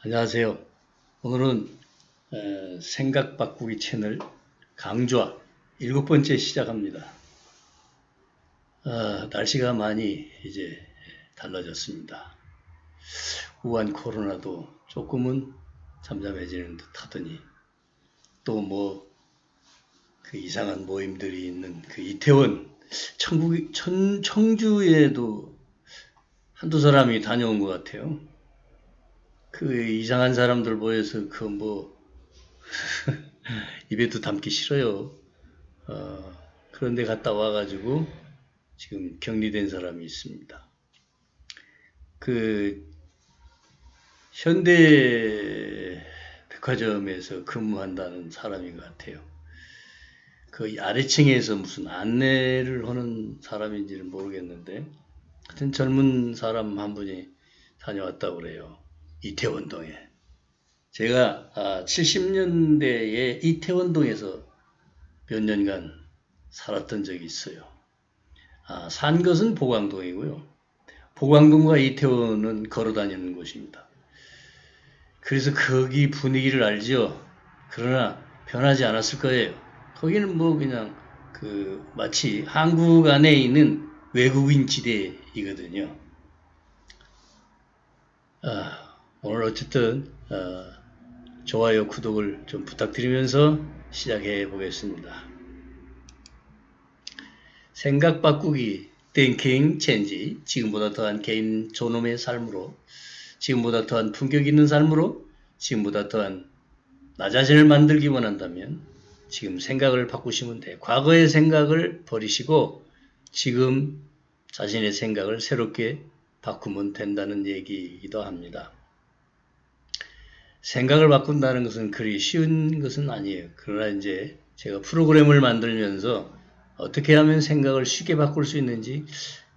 안녕하세요. 오늘은 생각 바꾸기 채널 강좌 7번째 시작합니다. 날씨가 많이 이제 달라졌습니다. 우한 코로나도 조금은 잠잠해지는 듯 하더니 또 뭐 그 이상한 모임들이 있는 그 이태원 청주에도 한두 사람이 다녀온 것 같아요. 그 이상한 사람들 모여서 그 뭐 입에도 담기 싫어요. 그런데 갔다 와가지고 지금 격리된 사람이 있습니다. 그 현대 백화점에서 근무한다는 사람인 것 같아요. 그 아래층에서 무슨 안내를 하는 사람인지는 모르겠는데 하여튼 젊은 사람 한 분이 다녀왔다고 그래요. 이태원동에. 제가 70년대에 이태원동에서 몇 년간 살았던 적이 있어요. 산 것은 보광동이고요. 보광동과 이태원은 걸어 다니는 곳입니다. 그래서 거기 분위기를 알죠. 그러나 변하지 않았을 거예요. 거기는 뭐 그냥 그 마치 한국 안에 있는 외국인 지대이거든요. 오늘 어쨌든 좋아요, 구독을 좀 부탁드리면서 시작해 보겠습니다. 생각 바꾸기, thinking change, 지금보다 더한 개인 존엄의 삶으로, 지금보다 더한 품격 있는 삶으로, 지금보다 더한 나 자신을 만들기 원한다면 지금 생각을 바꾸시면 돼요. 과거의 생각을 버리시고 지금 자신의 생각을 새롭게 바꾸면 된다는 얘기이기도 합니다. 생각을 바꾼다는 것은 그리 쉬운 것은 아니에요. 그러나 이제 제가 프로그램을 만들면서 어떻게 하면 생각을 쉽게 바꿀 수 있는지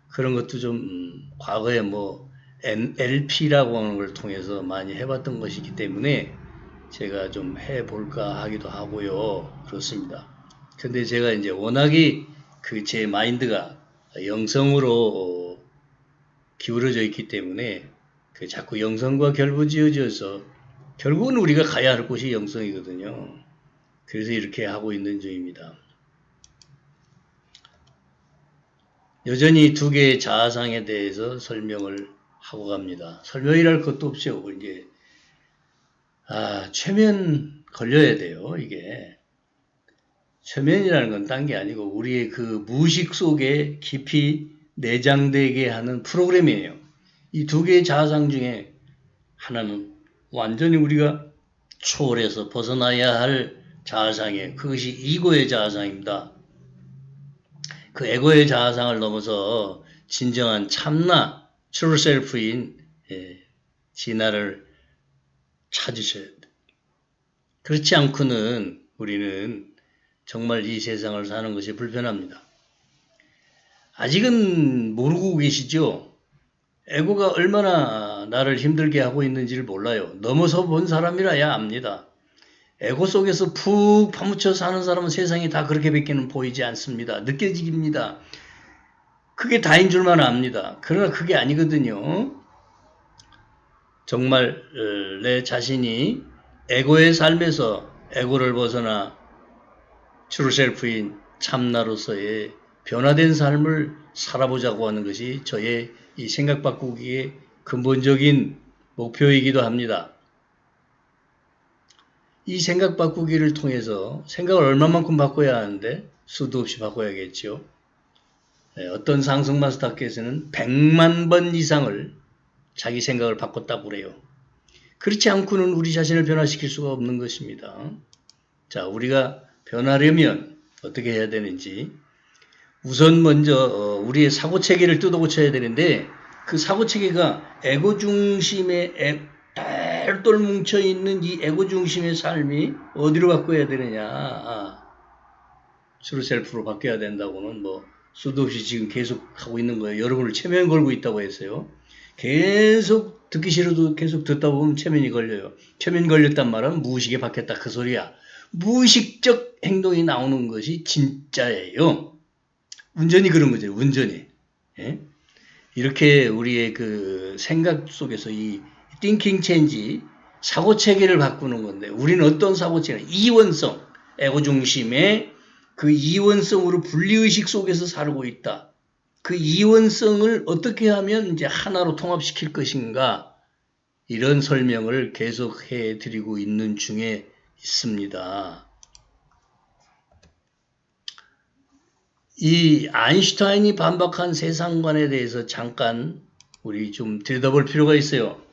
그런 것도 좀 과거에 뭐 NLP라고 하는 걸 통해서 많이 해봤던 것이기 때문에 제가 좀 해볼까 하기도 하고요. 그렇습니다. 근데 제가 이제 워낙에 그 제 마인드가 영성으로 기울어져 있기 때문에 그 자꾸 영성과 결부지어져서 결국은 우리가 가야 할 곳이 영성이거든요. 그래서 이렇게 하고 있는 중입니다. 여전히 두 개의 자아상에 대해서 설명을 하고 갑니다. 설명이랄 것도 없죠. 이제 최면 걸려야 돼요. 이게 최면이라는 건 딴 게 아니고 우리의 그 무의식 속에 깊이 내장되게 하는 프로그램이에요. 이 두 개의 자아상 중에 하나는 완전히 우리가 초월해서 벗어나야 할 자아상이에요. 그것이 이고의 자아상입니다. 그 에고의 자아상을 넘어서 진정한 참나, true self인 진화를 찾으셔야 돼요. 그렇지 않고는 우리는 정말 이 세상을 사는 것이 불편합니다. 아직은 모르고 계시죠? 에고가 얼마나 나를 힘들게 하고 있는지를 몰라요. 넘어서 본 사람이라야 압니다. 에고 속에서 푹 파묻혀 사는 사람은 세상이 다 그렇게 밖에는 보이지 않습니다. 느껴집니다. 그게 다인 줄만 압니다. 그러나 그게 아니거든요. 정말 내 자신이 에고의 삶에서 에고를 벗어나 트루셀프인 참나로서의 변화된 삶을 살아보자고 하는 것이 저의 이 생각 바꾸기의 근본적인 목표이기도 합니다. 이 생각 바꾸기를 통해서 생각을 얼마만큼 바꿔야 하는데 수도 없이 바꿔야겠죠. 어떤 상승 마스터께서는 100만 번 이상을 자기 생각을 바꿨다고 그래요. 그렇지 않고는 우리 자신을 변화시킬 수가 없는 것입니다. 자, 우리가 변하려면 어떻게 해야 되는지 우선 먼저 우리의 사고체계를 뜯어고쳐야 되는데 그 사고체계가 에고 중심의 똘똘 뭉쳐있는 이 에고 중심의 삶이 어디로 바꿔야 되느냐. 트루 셀프로 바뀌어야 된다고는 뭐 수도 없이 지금 계속 하고 있는 거예요. 여러분을 체면 걸고 있다고 했어요. 계속 듣기 싫어도 계속 듣다 보면 체면이 걸려요. 체면 걸렸단 말은 무의식에 박혔다 그 소리야. 무의식적 행동이 나오는 것이 진짜예요. 운전이 그런 거죠. 운전이. 예? 이렇게 우리의 그 생각 속에서 이 thinking change, 사고체계를 바꾸는 건데 우리는 어떤 사고체계? 이원성, 에고중심의 그 이원성으로 분리의식 속에서 살고 있다. 그 이원성을 어떻게 하면 이제 하나로 통합시킬 것인가 이런 설명을 계속해 드리고 있는 중에 있습니다. 이 아인슈타인이 반박한 세상관에 대해서 잠깐 우리 좀 들여다볼 필요가 있어요.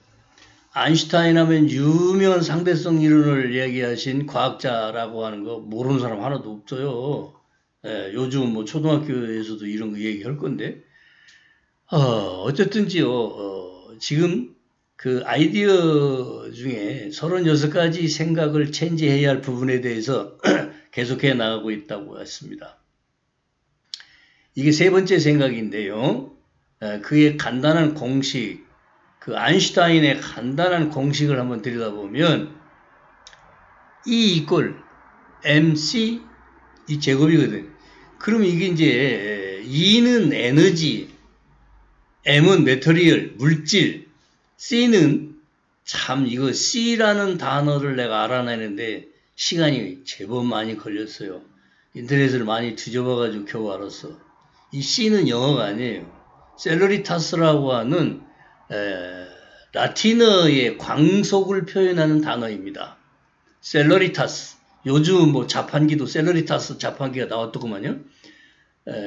아인슈타인 하면 유명한 상대성 이론을 이야기하신 과학자라고 하는 거 모르는 사람 하나도 없어요. 요즘 뭐 초등학교에서도 이런 거 얘기할 건데 어쨌든지요. 지금 그 아이디어 중에 36가지 생각을 체인지해야 할 부분에 대해서 계속해 나가고 있다고 했습니다. 이게 세 번째 생각인데요. 그의 간단한 공식, 그 아인슈타인의 간단한 공식을 한번 들여다보면 E 이퀄 mc 이 제곱이거든. 그럼 이게 이제 E는 에너지, M은 매터리얼, 물질, C는 참 이거 C라는 단어를 내가 알아내는데 시간이 제법 많이 걸렸어요. 인터넷을 많이 뒤져봐가지고 겨우 알았어. 이 C는 영어가 아니에요. 셀러리타스라고 하는 라틴어의 광속을 표현하는 단어입니다. 셀러리타스. 요즘 뭐 자판기도 셀러리타스 자판기가 나왔더구만요.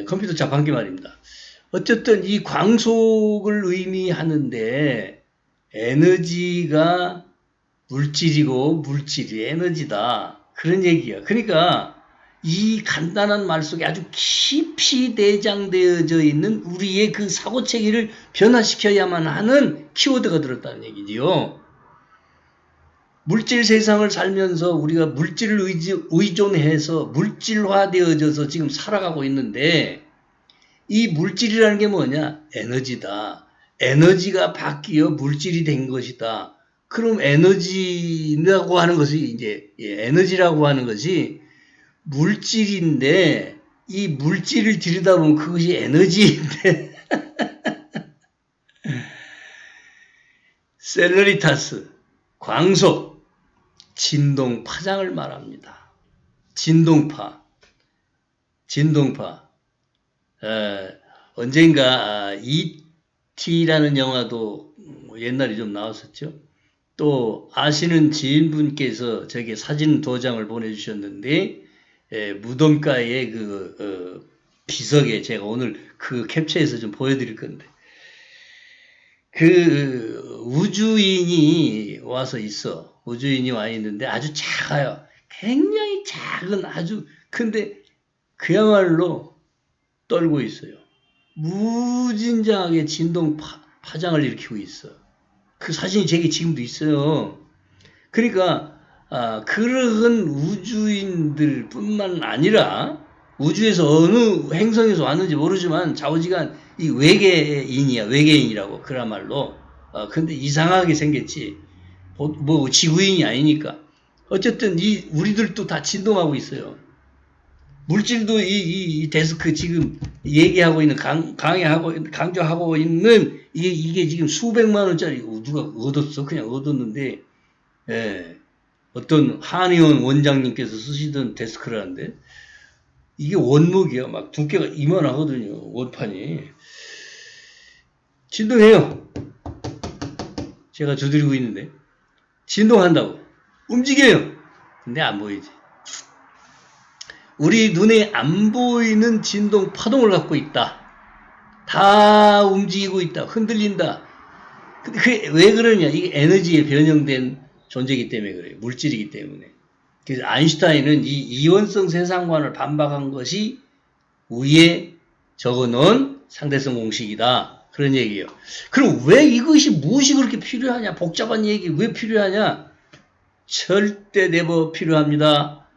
컴퓨터 자판기 말입니다. 어쨌든 이 광속을 의미하는데 에너지가 물질이고 물질이 에너지다. 그런 얘기야. 그러니까 이 간단한 말 속에 아주 깊이 내장되어져 있는 우리의 그 사고체계를 변화시켜야만 하는 키워드가 들었다는 얘기지요. 물질 세상을 살면서 우리가 물질을 의존해서 물질화되어져서 지금 살아가고 있는데 이 물질이라는 게 뭐냐? 에너지다. 에너지가 바뀌어 물질이 된 것이다. 그럼 에너지라고 하는 것이 이제 에너지라고 하는 것이 물질인데 이 물질을 들여다보면 그것이 에너지인데 셀러리타스, 광속, 진동, 파장을 말합니다. 진동파. 언젠가 E.T.라는 영화도 옛날에 좀 나왔었죠. 또 아시는 지인분께서 저에게 사진 2장을 보내주셨는데 무덤가의 그 비석에 제가 오늘 그 캡처해서 좀 보여드릴 건데 그 우주인이 와서 있어. 우주인이 와 있는데 아주 작아요. 굉장히 작은 아주 근데 그야말로 떨고 있어요. 무진장하게 진동 파장을 일으키고 있어. 그 사진이 제게 지금도 있어요. 그러니까 그러한 우주인들 뿐만 아니라 우주에서 어느 행성에서 왔는지 모르지만 좌우지간 이 외계인이라고 그야말로. 근데 이상하게 생겼지. 뭐 지구인이 아니니까. 어쨌든 우리들도 다 진동하고 있어요. 물질도 이 데스크 지금 얘기하고 있는 강조하고 있는 이게 지금 수백만 원짜리 누가 얻었어? 그냥 얻었는데 어떤 한의원 원장님께서 쓰시던 데스크라는데 이게 원목이야. 막 두께가 이만하거든요. 원판이. 진동해요. 제가 두드리고 있는데 진동한다고. 움직여요. 근데 안 보이지. 우리 눈에 안 보이는 진동 파동을 갖고 있다. 다 움직이고 있다. 흔들린다. 근데 그게 왜 그러냐? 이게 에너지에 변형된 존재이기 때문에 그래요. 물질이기 때문에. 그래서 아인슈타인은 이 이원성 세상관을 반박한 것이 위에 적어놓은 상대성 공식이다. 그런 얘기예요. 그럼 왜 이것이 무엇이 그렇게 필요하냐? 복잡한 얘기 왜 필요하냐? 절대 네버 필요합니다.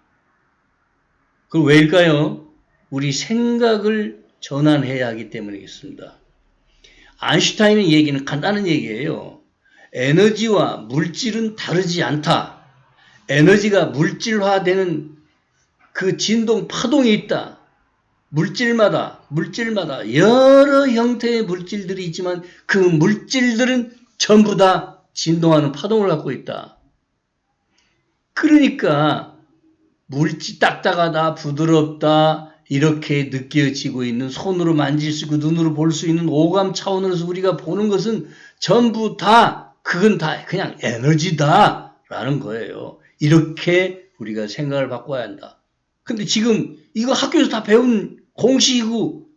그럼 왜일까요? 우리 생각을 전환해야 하기 때문이겠습니다. 아인슈타인의 얘기는 간단한 얘기예요. 에너지와 물질은 다르지 않다. 에너지가 물질화되는 그 진동 파동이 있다. 물질마다 여러 형태의 물질들이 있지만 그 물질들은 전부 다 진동하는 파동을 갖고 있다. 그러니까 물질 딱딱하다, 부드럽다 이렇게 느껴지고 있는 손으로 만질 수 있고 눈으로 볼 수 있는 오감 차원으로서 우리가 보는 것은 전부 다 그건 다 그냥 에너지다라는 거예요. 이렇게 우리가 생각을 바꿔야 한다. 근데 지금 이거 학교에서 다 배운 공식이고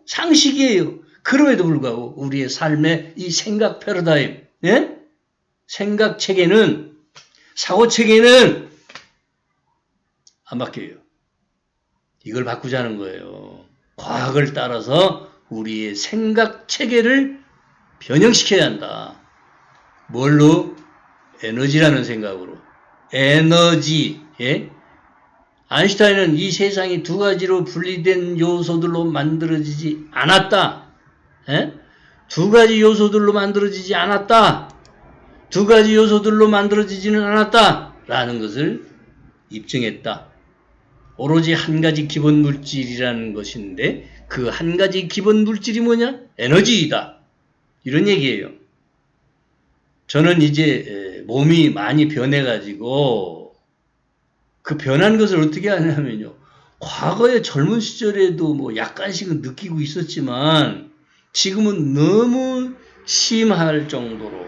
상식이에요. 그럼에도 불구하고 우리의 삶의 이 생각 패러다임, 생각 체계는 사고 체계는 안 바뀌어요. 이걸 바꾸자는 거예요. 과학을 따라서 우리의 생각 체계를 변형시켜야 한다. 뭘로? 에너지라는 생각으로. 에너지. 아인슈타인은 이 세상이 두 가지로 분리된 요소들로 만들어지지 않았다. 두 가지 요소들로 만들어지지 않았다. 두 가지 요소들로 만들어지지는 않았다. 라는 것을 입증했다. 오로지 한 가지 기본 물질이라는 것인데 그 한 가지 기본 물질이 뭐냐? 에너지이다. 이런 얘기예요. 저는 이제 몸이 많이 변해가지고 그 변한 것을 어떻게 하냐면요. 과거에 젊은 시절에도 뭐 약간씩은 느끼고 있었지만 지금은 너무 심할 정도로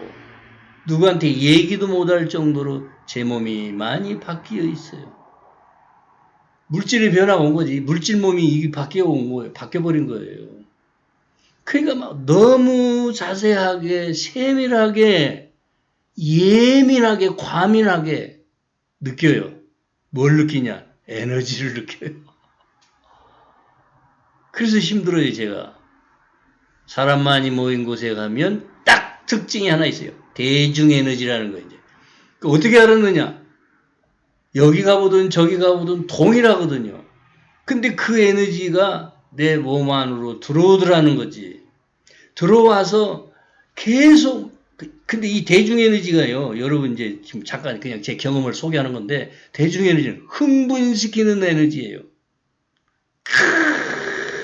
누구한테 얘기도 못할 정도로 제 몸이 많이 바뀌어 있어요. 물질의 변화가 온 거지. 물질 몸이 이게 바뀌어 온 거예요. 바뀌어버린 거예요. 그러니까 막 너무 자세하게, 세밀하게, 예민하게, 과민하게 느껴요. 뭘 느끼냐? 에너지를 느껴요. 그래서 힘들어요, 제가. 사람 많이 모인 곳에 가면 딱 특징이 하나 있어요. 대중에너지라는 거 이제. 어떻게 알았느냐? 여기 가보든 저기 가보든 동일하거든요. 근데 그 에너지가 내 몸 안으로 들어오더라는 거지. 들어와서 계속, 근데 이 대중에너지가요, 여러분 이제 지금 잠깐 그냥 제 경험을 소개하는 건데, 대중에너지는 흥분시키는 에너지예요.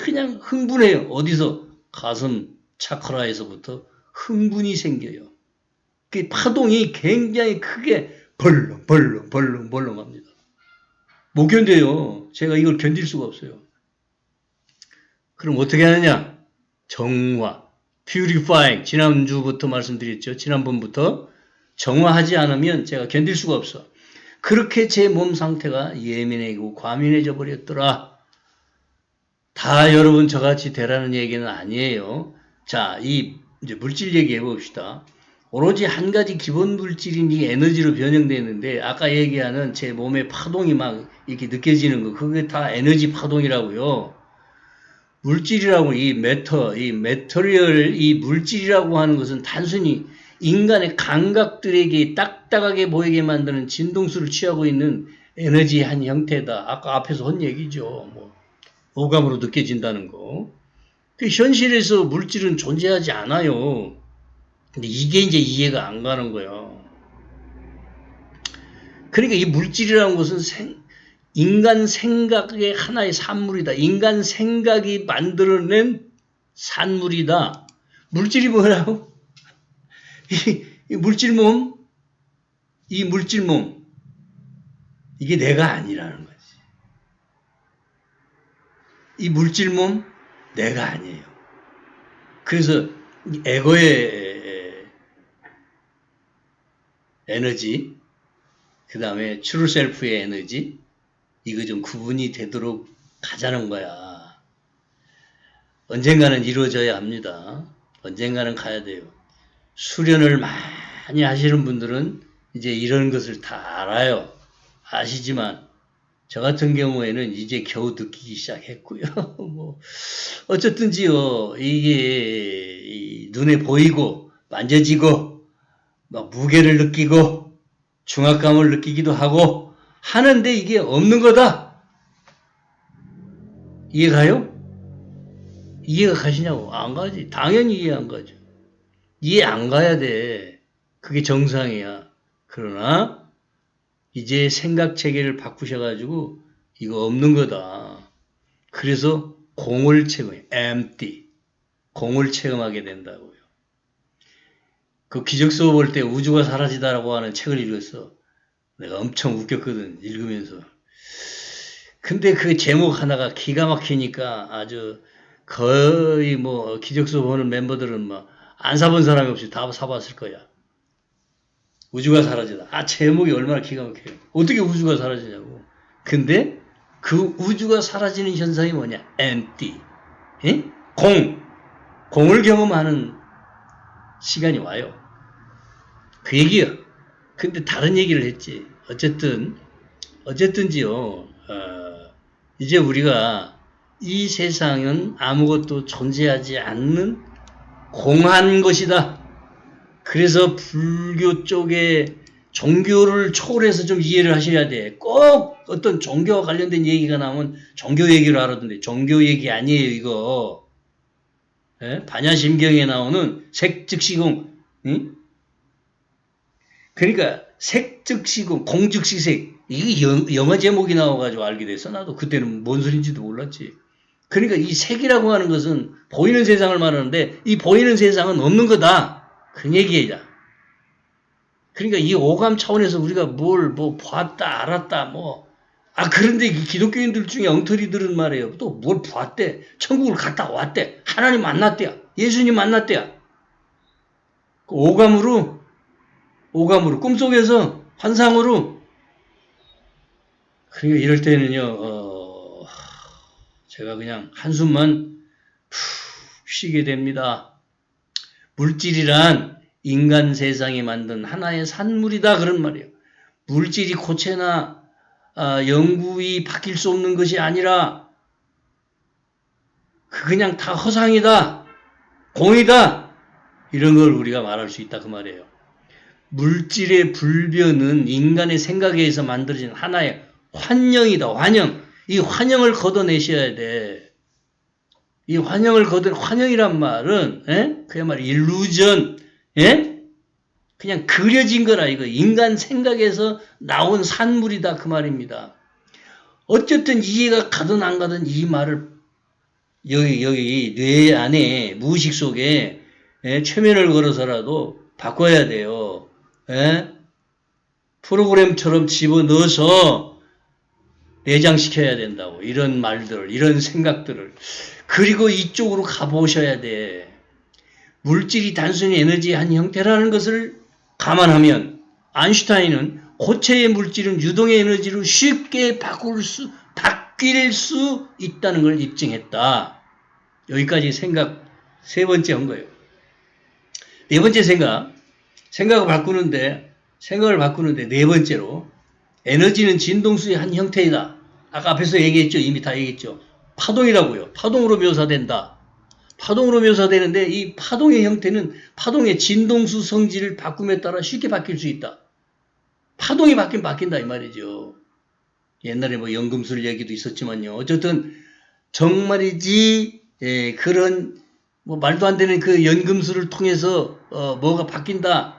그냥 흥분해요. 어디서? 가슴 차크라에서부터 흥분이 생겨요. 그 파동이 굉장히 크게 벌렁 합니다. 못 견뎌요. 제가 이걸 견딜 수가 없어요. 그럼 어떻게 하느냐? 정화, purifying. 지난주부터 말씀드렸죠. 지난번부터 정화하지 않으면 제가 견딜 수가 없어. 그렇게 제 몸 상태가 예민해지고 과민해져 버렸더라. 다 여러분 저같이 되라는 얘기는 아니에요. 자, 이제 물질 얘기해 봅시다. 오로지 한 가지 기본 물질인 이 에너지로 변형되는데 아까 얘기하는 제 몸의 파동이 막 이렇게 느껴지는 거 그게 다 에너지 파동이라고요. 물질이라고 이 메터리얼 이 물질이라고 하는 것은 단순히 인간의 감각들에게 딱딱하게 보이게 만드는 진동수를 취하고 있는 에너지의 한 형태다. 아까 앞에서 한 얘기죠. 뭐 오감으로 느껴진다는 거. 그 현실에서 물질은 존재하지 않아요. 근데 이게 이제 이해가 안 가는 거예요. 그러니까 이 물질이라는 것은 인간 생각의 하나의 산물이다. 인간 생각이 만들어낸 산물이다. 물질이 뭐라고? 이 물질몸, 이 물질몸, 이게 내가 아니라는 거지. 이 물질몸, 내가 아니에요. 그래서 에고의 에너지, 그 다음에 트루 셀프의 에너지, 이거 좀 구분이 되도록 가자는 거야. 언젠가는 이루어져야 합니다. 언젠가는 가야 돼요. 수련을 많이 하시는 분들은 이제 이런 것을 다 알아요. 아시지만 저 같은 경우에는 이제 겨우 느끼기 시작했고요. 뭐 어쨌든지요. 이게 눈에 보이고 만져지고 막 무게를 느끼고 중압감을 느끼기도 하고 하는데 이게 없는 거다. 이해가요? 이해가 가시냐고. 안 가지. 당연히 이해 안 가죠. 이해 안 가야 돼. 그게 정상이야. 그러나 이제 생각 체계를 바꾸셔가지고 이거 없는 거다. 그래서 공을 체험해. empty. 공을 체험하게 된다고요. 그 기적수업 볼 때 우주가 사라지다라고 하는 책을 읽었어. 내가 엄청 웃겼거든, 읽으면서. 근데 그 제목 하나가 기가 막히니까 아주 거의 뭐 기적서 보는 멤버들은 뭐 안 사본 사람이 없이 다 사봤을 거야. 우주가 사라지다. 아, 제목이 얼마나 기가 막혀요. 어떻게 우주가 사라지냐고. 근데 그 우주가 사라지는 현상이 뭐냐? empty. 예? 공을 경험하는 시간이 와요. 그 얘기야. 근데 다른 얘기를 했지. 어쨌든지요, 이제 우리가 이 세상은 아무것도 존재하지 않는 공한 것이다. 그래서 불교 쪽에 종교를 초월해서 좀 이해를 하셔야 돼. 꼭 어떤 종교와 관련된 얘기가 나오면 종교 얘기를 하라던데 종교 얘기 아니에요, 이거. 예? 반야심경에 나오는 색즉시공. 응? 그러니까 색즉시공, 공즉시색. 이게 영어 제목이 나와가지고 알게 됐어. 나도 그때는 뭔 소린지도 몰랐지. 그러니까 이 색이라고 하는 것은 보이는 세상을 말하는데 이 보이는 세상은 없는 거다. 그 얘기야. 그러니까 이 오감 차원에서 우리가 뭐 봤다, 알았다, 그런데 기독교인들 중에 엉터리들은 말이에요. 또 뭘 봤대. 천국을 갔다 왔대. 하나님 만났대야. 예수님 만났대야. 그 오감으로, 꿈속에서, 환상으로. 그러니까 이럴 때는요, 제가 그냥 한숨만 푹 쉬게 됩니다. 물질이란 인간 세상이 만든 하나의 산물이다 그런 말이에요. 물질이 고체나 영구히 바뀔 수 없는 것이 아니라 그냥 다 허상이다, 공이다 이런 걸 우리가 말할 수 있다 그 말이에요. 물질의 불변은 인간의 생각에 의해서 만들어진 하나의 환영이다. 환영. 이 환영을 걷어내셔야 돼. 이 환영이란 말은 그야말로 일루전, 그냥 그려진 거라 이거. 인간 생각에서 나온 산물이다 그 말입니다. 어쨌든 이해가 가든 안 가든 이 말을 여기 뇌 안에 무의식 속에 최면을 걸어서라도 바꿔야 돼요. 프로그램처럼 집어넣어서 내장시켜야 된다고. 이런 말들을, 이런 생각들을. 그리고 이쪽으로 가보셔야 돼. 물질이 단순히 에너지의 한 형태라는 것을 감안하면 아인슈타인은 고체의 물질은 유동의 에너지로 쉽게 바뀔 수 있다는 걸 입증했다. 여기까지 생각 세 번째 한 거예요. 네 번째 생각을 바꾸는데 네 번째로 에너지는 진동수의 한 형태이다. 아까 앞에서 얘기했죠. 이미 다 얘기했죠. 파동이라고요. 파동으로 묘사된다. 파동으로 묘사되는데 이 파동의 형태는 파동의 진동수 성질을 바꿈에 따라 쉽게 바뀔 수 있다. 파동이 바뀐다 이 말이죠. 옛날에 연금술 얘기도 있었지만요. 어쨌든 정말이지 그런 말도 안 되는 그 연금술을 통해서 뭐가 바뀐다.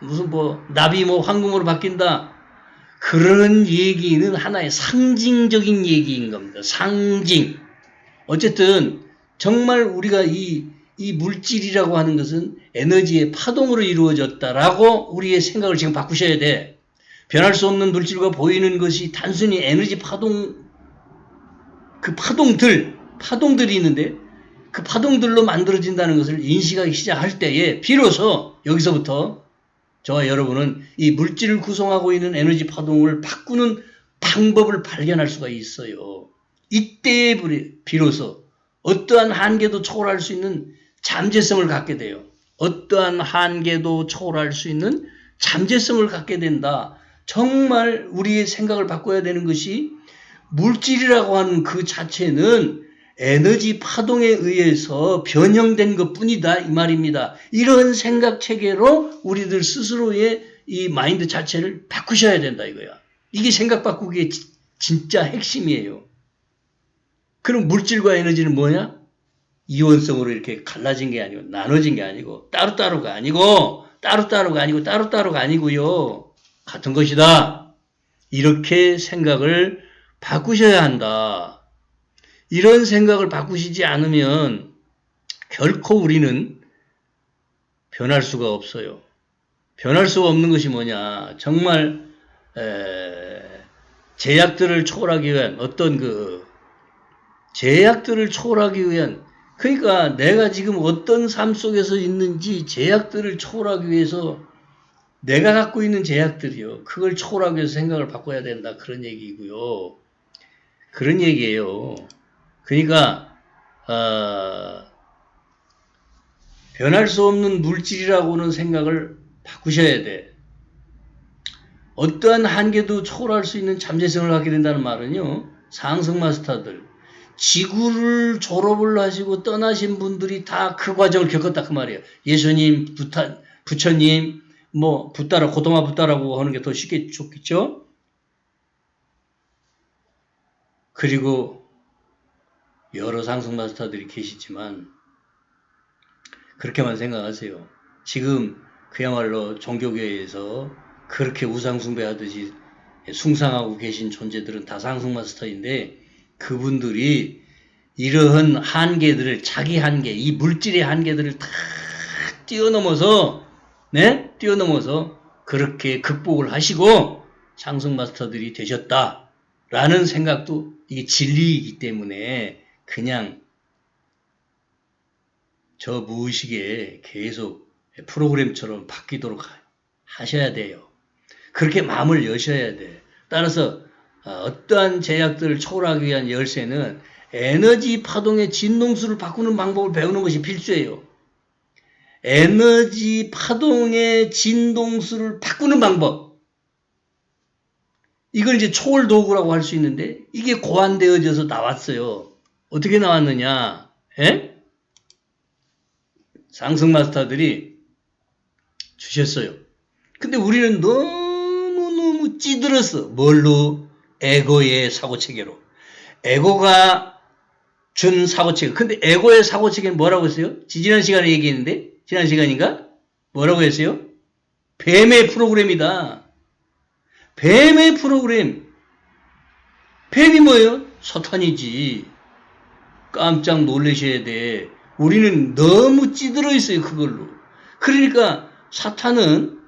무슨 납이 황금으로 바뀐다. 그런 얘기는 하나의 상징적인 얘기인 겁니다. 상징. 어쨌든 정말 우리가 이 물질이라고 하는 것은 에너지의 파동으로 이루어졌다라고 우리의 생각을 지금 바꾸셔야 돼. 변할 수 없는 물질과 보이는 것이 단순히 에너지 그 파동들이 있는데 그 파동들로 만들어진다는 것을 인식하기 시작할 때에 비로소 여기서부터 저와 여러분은 이 물질을 구성하고 있는 에너지 파동을 바꾸는 방법을 발견할 수가 있어요. 이때에 비로소 어떠한 한계도 초월할 수 있는 잠재성을 갖게 돼요. 어떠한 한계도 초월할 수 있는 잠재성을 갖게 된다. 정말 우리의 생각을 바꿔야 되는 것이 물질이라고 하는 그 자체는 에너지 파동에 의해서 변형된 것뿐이다 이 말입니다. 이런 생각 체계로 우리들 스스로의 이 마인드 자체를 바꾸셔야 된다 이거야. 이게 생각 바꾸기의 진짜 핵심이에요. 그럼 물질과 에너지는 뭐냐? 이원성으로 이렇게 갈라진 게 아니고 나눠진 게 아니고 따로따로가 아니고요. 같은 것이다. 이렇게 생각을 바꾸셔야 한다. 이런 생각을 바꾸시지 않으면 결코 우리는 변할 수가 없어요. 변할 수가 없는 것이 뭐냐? 정말 제약들을 초월하기 위한 제약들을 초월하기 위한 그러니까 내가 지금 어떤 삶 속에서 있는지 제약들을 초월하기 위해서 내가 갖고 있는 제약들이요. 그걸 초월하기 위해서 생각을 바꿔야 된다. 그런 얘기고요. 그런 얘기예요. 그러니까 변할 수 없는 물질이라고는 생각을 바꾸셔야 돼. 어떠한 한계도 초월할 수 있는 잠재성을 갖게 된다는 말은요. 상승 마스터들, 지구를 졸업을 하시고 떠나신 분들이 다 그 과정을 겪었다 그 말이에요. 예수님, 부처님, 붓다라, 고도마 붓다라고 하는 게 더 쉽게 좋겠죠? 그리고 여러 상승 마스터들이 계시지만 그렇게만 생각하세요. 지금 그야말로 종교계에서 그렇게 우상숭배하듯이 숭상하고 계신 존재들은 다 상승 마스터인데 그분들이 이러한 한계들을 자기 한계, 이 물질의 한계들을 다 뛰어넘어서 그렇게 극복을 하시고 상승 마스터들이 되셨다라는 생각도 이게 진리이기 때문에 그냥 저 무의식에 계속 프로그램처럼 바뀌도록 하셔야 돼요. 그렇게 마음을 여셔야 돼. 따라서 어떠한 제약들을 초월하기 위한 열쇠는 에너지 파동의 진동수를 바꾸는 방법을 배우는 것이 필수예요. 에너지 파동의 진동수를 바꾸는 방법. 이걸 이제 초월 도구라고 할 수 있는데 이게 고안되어져서 나왔어요. 어떻게 나왔느냐? 상승 마스터들이 주셨어요. 근데 우리는 너무너무 찌들었어. 뭘로? 에고의 사고체계로. 에고가 준 사고체계. 근데 에고의 사고체계는 뭐라고 했어요? 지난 시간에 얘기했는데? 지난 시간인가? 뭐라고 했어요? 뱀의 프로그램이다. 뱀의 프로그램. 뱀이 뭐예요? 사탄이지. 깜짝 놀라셔야 돼. 우리는 너무 찌들어 있어요, 그걸로. 그러니까 사탄은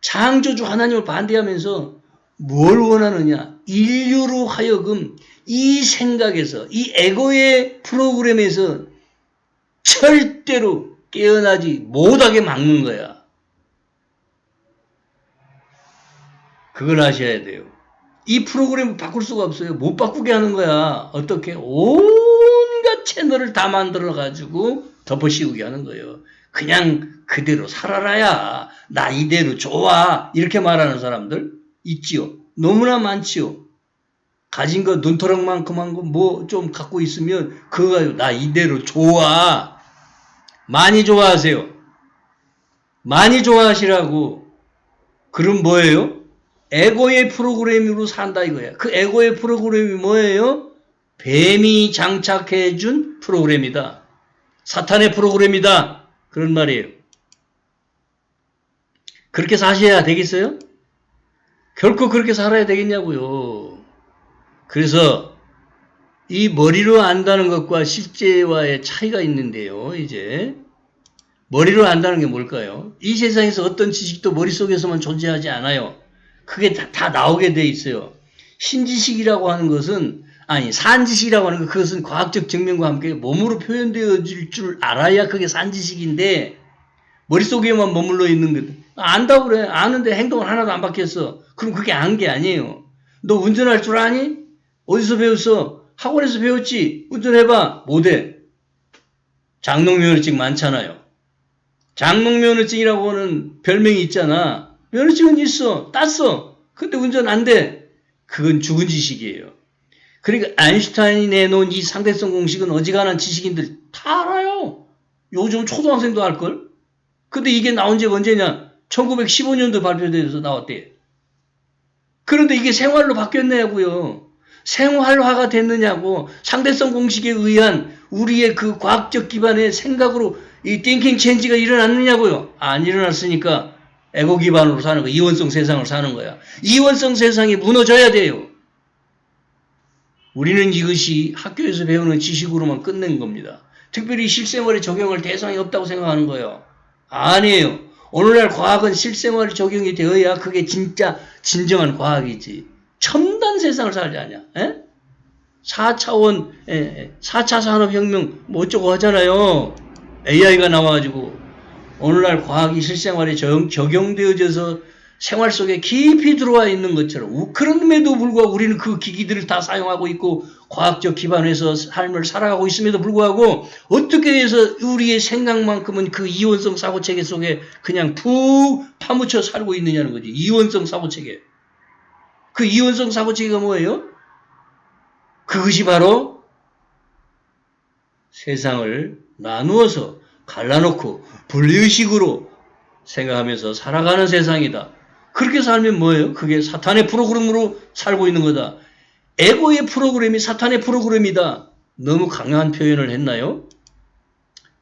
창조주 하나님을 반대하면서 뭘 원하느냐? 인류로 하여금 이 생각에서, 이 에고의 프로그램에서 절대로 깨어나지 못하게 막는 거야. 그걸 아셔야 돼요. 이 프로그램을 바꿀 수가 없어요. 못 바꾸게 하는 거야. 어떻게? 온갖 채널을 다 만들어가지고 덮어씌우게 하는 거예요. 그냥 그대로 살아라야. 나 이대로 좋아. 이렇게 말하는 사람들 있지요. 너무나 많지요. 가진 거 눈토락만큼한 거 뭐 좀 갖고 있으면 그거 가지고 나 이대로 좋아. 많이 좋아하세요. 많이 좋아하시라고. 그럼 뭐예요? 에고의 프로그램으로 산다 이거야. 그 에고의 프로그램이 뭐예요? 뱀이 장착해준 프로그램이다. 사탄의 프로그램이다. 그런 말이에요. 그렇게 사셔야 되겠어요? 결코 그렇게 살아야 되겠냐고요. 그래서 이 머리로 안다는 것과 실제와의 차이가 있는데요. 이제 머리로 안다는 게 뭘까요? 이 세상에서 어떤 지식도 머릿속에서만 존재하지 않아요. 그게 다 나오게 돼 있어요. 신지식이라고 하는 것은 산지식이라고 하는 것, 그것은 과학적 증명과 함께 몸으로 표현되어질 줄 알아야 그게 산지식인데 머릿속에만 머물러 있는 것. 안다고 그래. 아는데 행동을 하나도 안 바뀌었어. 그럼 그게 안 게 아니에요. 너 운전할 줄 아니? 어디서 배웠어? 학원에서 배웠지? 운전해봐. 못해. 장롱면허증 많잖아요. 장롱면허증이라고 하는 별명이 있잖아. 면허증은 있어. 땄어. 근데 운전 안 돼. 그건 죽은 지식이에요. 그러니까 아인슈타인이 내놓은 이 상대성 공식은 어지간한 지식인들 다 알아요. 요즘 초등학생도 알걸? 근데 이게 나온 지 언제냐? 1915년도 발표돼서 나왔대. 그런데 이게 생활로 바뀌었냐고요. 생활화가 됐느냐고. 상대성 공식에 의한 우리의 그 과학적 기반의 생각으로 이 띵킹 체인지가 일어났느냐고요. 안 일어났으니까 에고 기반으로 사는 거야. 이원성 세상을 사는 거야. 이원성 세상이 무너져야 돼요. 우리는 이것이 학교에서 배우는 지식으로만 끝낸 겁니다. 특별히 실생활에 적용할 대상이 없다고 생각하는 거예요. 아니에요. 오늘날 과학은 실생활 적용이 되어야 그게 진짜 진정한 과학이지. 첨단 세상을 살지 않냐? 4차원, 4차 산업혁명 뭐 어쩌고 하잖아요. AI가 나와가지고 오늘날 과학이 실생활에 적용되어져서 생활 속에 깊이 들어와 있는 것처럼 그럼에도 불구하고 우리는 그 기기들을 다 사용하고 있고 과학적 기반에서 삶을 살아가고 있음에도 불구하고 어떻게 해서 우리의 생각만큼은 그 이원성 사고체계 속에 그냥 푹 파묻혀 살고 있느냐는 거지. 이원성 사고체계. 그 이원성 사고체계가 뭐예요? 그것이 바로 세상을 나누어서 갈라놓고 분리의식으로 생각하면서 살아가는 세상이다. 그렇게 살면 뭐예요? 그게 사탄의 프로그램으로 살고 있는 거다. 에고의 프로그램이 사탄의 프로그램이다. 너무 강한 표현을 했나요?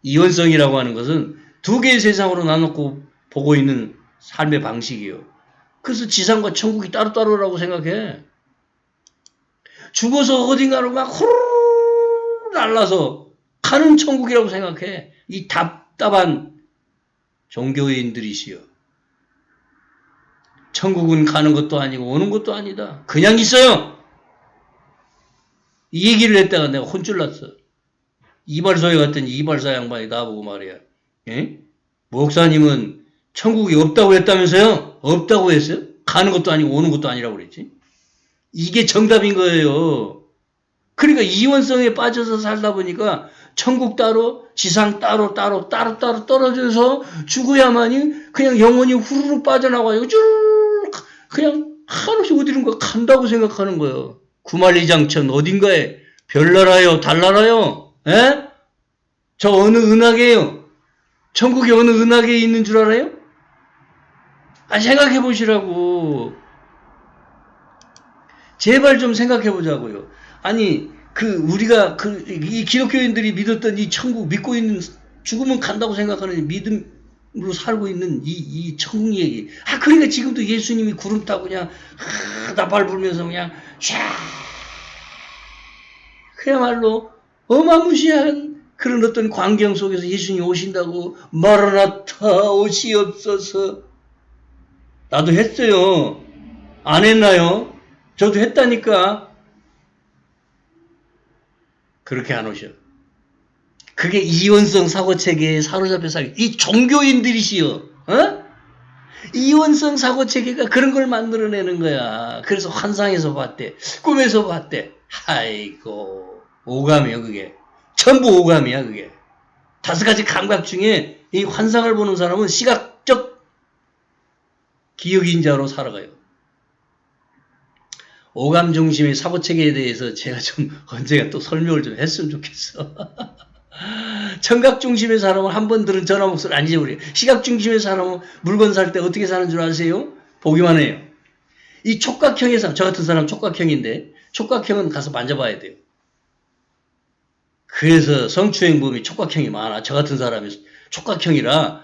이원성이라고 하는 것은 두 개의 세상으로 나눠놓고 보고 있는 삶의 방식이에요. 그래서 지상과 천국이 따로따로라고 생각해. 죽어서 어딘가로 막 후루룩 날라서 가는 천국이라고 생각해. 이 답답한 종교인들이시여. 천국은 가는 것도 아니고 오는 것도 아니다. 그냥 있어요. 이 얘기를 했다가 내가 혼쭐 났어. 이발소에 갔더니 이발사 양반이 나보고 말이야. 목사님은 천국이 없다고 했다면서요? 없다고 했어요? 가는 것도 아니고 오는 것도 아니라고 그랬지. 이게 정답인 거예요. 그러니까 이원성에 빠져서 살다 보니까 천국 따로, 지상 따로 떨어져서 죽어야만이 그냥 영혼이 후루룩 빠져나가고 쭉 그냥 한없이 어디론가 간다고 생각하는 거예요. 구만리장천 어딘가에 별나라요, 달나라요? 저 어느 은하계요? 천국이 어느 은하계에 있는 줄 알아요? 생각해 보시라고. 제발 좀 생각해 보자고요. 아니, 우리가 이 기독교인들이 믿었던 이 천국 믿고 있는 죽으면 간다고 생각하는 믿음으로 살고 있는 이 천국 얘기. 그러니까 지금도 예수님이 구름 타고 그냥 나팔 불면서 그냥 그야말로 어마무시한 그런 어떤 광경 속에서 예수님이 오신다고 마라나타 오시옵소서. 나도 했어요. 안 했나요? 저도 했다니까. 그렇게 안 오셔. 그게 이원성 사고체계에 사로잡혀 살기. 이 종교인들이시여. 이원성 사고체계가 그런 걸 만들어내는 거야. 그래서 환상에서 봤대. 꿈에서 봤대. 아이고 오감이야 그게. 전부 오감이야 그게. 5가지 감각 중에 이 환상을 보는 사람은 시각적 기억인자로 살아가요. 오감 중심의 사고체계에 대해서 제가 좀 언젠가 또 설명을 좀 했으면 좋겠어. 청각 중심의 사람은 한 번 들은 전화 목소리 안 잊어버려요. 시각 중심의 사람은 물건 살 때 어떻게 사는 줄 아세요? 보기만 해요. 이 촉각형의 사람, 저 같은 사람 촉각형인데 촉각형은 가서 만져봐야 돼요. 그래서 성추행범이 촉각형이 많아. 저 같은 사람이 촉각형이라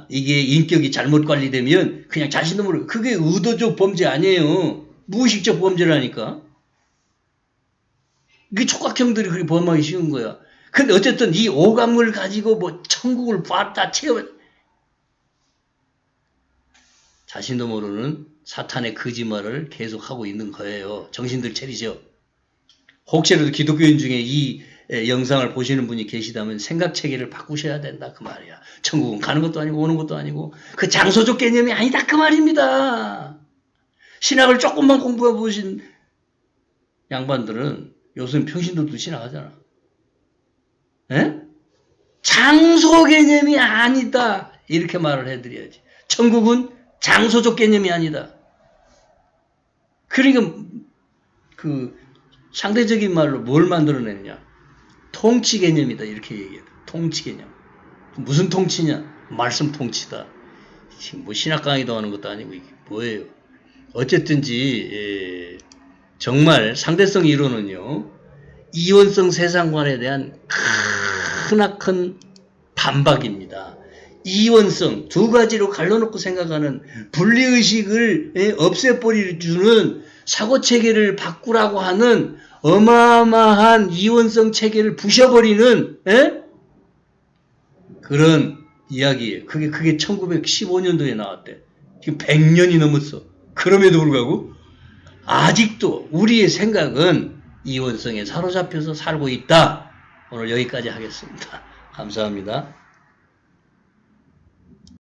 이게 인격이 잘못 관리되면 그냥 자신도 모르고 그게 의도적 범죄 아니에요. 무의식적 범죄라니까. 이게 촉각형들이 그렇게 범하기 쉬운 거야. 근데 어쨌든 이 오감을 가지고 뭐 천국을 봤다 체험 자신도 모르는 사탄의 거짓말을 계속하고 있는 거예요. 정신들 차리죠. 혹시라도 기독교인 중에 이 영상을 보시는 분이 계시다면 생각체계를 바꾸셔야 된다 그 말이야. 천국은 가는 것도 아니고 오는 것도 아니고 그 장소적 개념이 아니다 그 말입니다. 신학을 조금만 공부해 보신 양반들은 요즘 평신도도 신학하잖아. 장소 개념이 아니다 이렇게 말을 해드려야지. 천국은 장소적 개념이 아니다. 그러니까 그 상대적인 말로 뭘 만들어냈냐? 통치 개념이다 이렇게 얘기해요. 통치 개념. 무슨 통치냐? 말씀 통치다. 뭐 신학 강의도 하는 것도 아니고 이게 뭐예요? 어쨌든지 정말 상대성 이론은요. 이원성 세상관에 대한 크나큰 반박입니다. 이원성 두 가지로 갈라놓고 생각하는 분리의식을 없애버리주는 사고체계를 바꾸라고 하는 어마어마한 이원성 체계를 부셔버리는 그런 이야기예요. 그게 1915년도에 나왔대. 지금 100년이 넘었어. 그럼에도 불구하고 아직도 우리의 생각은 이원성에 사로잡혀서 살고 있다. 오늘 여기까지 하겠습니다. 감사합니다.